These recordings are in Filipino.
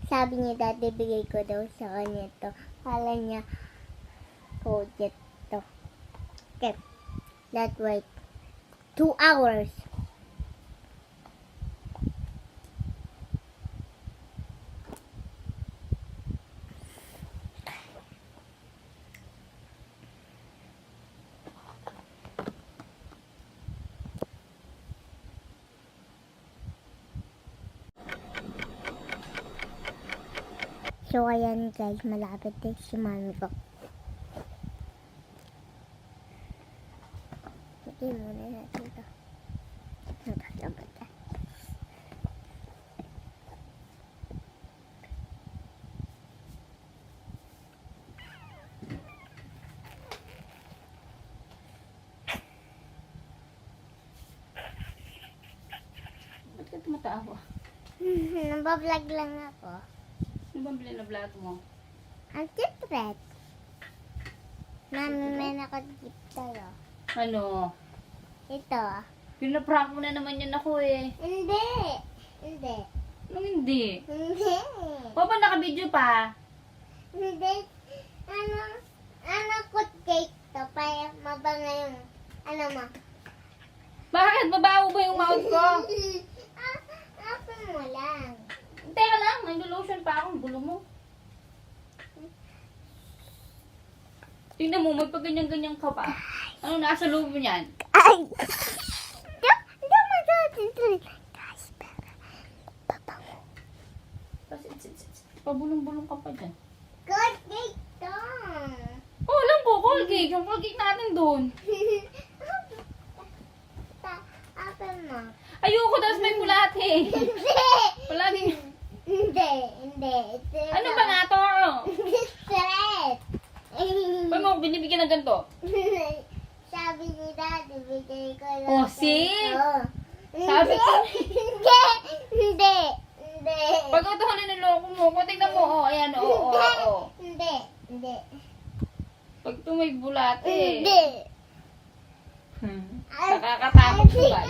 sabi niya dati bigay ko daw sa kanya to. Kala niya project to. Okay. Let's wait 2 hours. So, ayan guys, malapit din si mami ko. Hindi muna natin ito. Nakasabat ka. Ba't ka tumatawa? Nabablog lang ako. Ano bang vlog mo? Ang secret. Mami, may nakagift tayo. Ano? Ito. Pinaprank mo na naman yan ako eh. Hindi. Hindi. Anong hindi? Hindi. O ba naka-video pa? Hindi. Ano cake to? Para mabanga yung, mo? Bakit? Mabaho ba yung mouth ko? Ako mo lang. Teka lang, nag-lotion pa ako. Gulo mo. Tingnan mo, magpaganyan-ganyan ka pa. Ano nasa loob mo niyan? Ay! Hindi mo guys, pero pabango. Pabulong-bulong ka pa dyan. Good cake to. Oh, alam ko, Colgate. Yung Colgate natin doon. Open mo. Ayoko, das may bulate. Palagi. Hindi. Ano ba nga to? Stress. Paano mo binibigyan ng ganito? Sabi ni Daddy, bigay ko lang. Oh, see? ito. Sabi ko. Hindi. Pag ito ka niloloko mo, tingnan mo, oh, ayan, oh. Hindi. Pag ito may bulate. Hindi. Nakakatakot to, guys.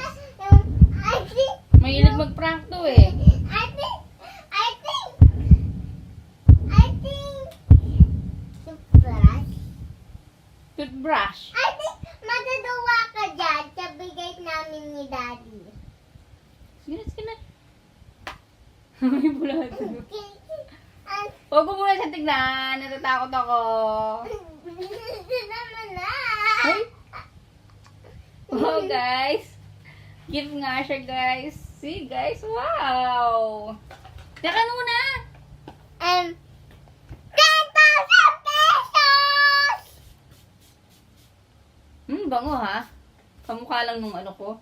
I think, Mahilig mag-prank to eh. I think, toothbrush. Toothbrush. I think, matutuwa ka dyan sa bigay namin ni Daddy. Sige na. May bulate. Huwag ko muna siya tignan. Natatakot ako. Naman na. Ay! Wow, guys. Gift nga siya, guys. See, guys. Wow! Teka muna. 10,000 pesos! Bango ha. Kamukha lang nung ano ko.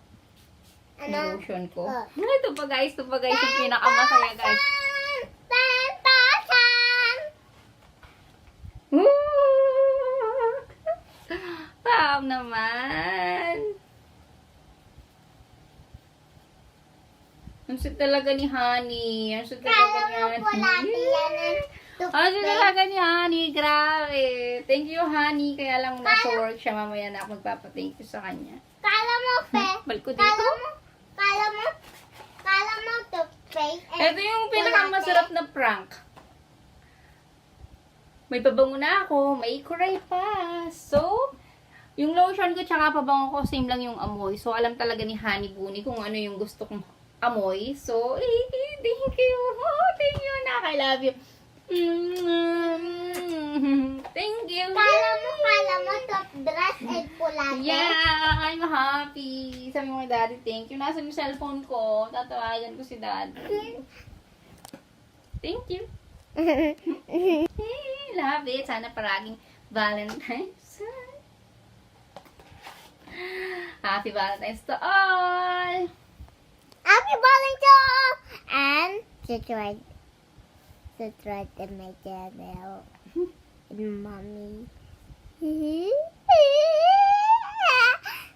Ano? Yung lotion ko. Oh. Ito pa, guys. Ito pa, guys. Yung pinakamasaya, guys. 10,000! Woo! Wow naman. Ang sweet talaga ni Honey. Ang sweet talaga ni Kala mo po lahat Honey. yan ang Ang sweet talaga ni Honey. Grabe. Thank you, Honey. Kaya lang nasa work siya. Mamaya na ako magpapa-thank you sa kanya. Kala mo, Fe. Balik ko dito. Kala mo, toothpaste. Ito yung pinakamasarap na prank. May pabango na ako. May kuray pa. So, yung lotion ko tsaka pabango ko, same lang yung amoy. So, alam talaga ni Honey Bunny kung ano yung gusto kong amoy. So, thank you. Oh, thank you, anak. I love you. Thank you. Kala mo, toothbrush and pulate. Yeah, I'm happy. Sabi mo kay Daddy, thank you. Nasa yung cellphone ko. Tatawagan ko si Daddy. Thank you. Love it. Sana paraging Valentine's. Happy Valentine's to all. Happy Valentine's! And subscribe to my channel. Mommy.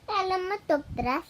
Kala mo, toothbrush?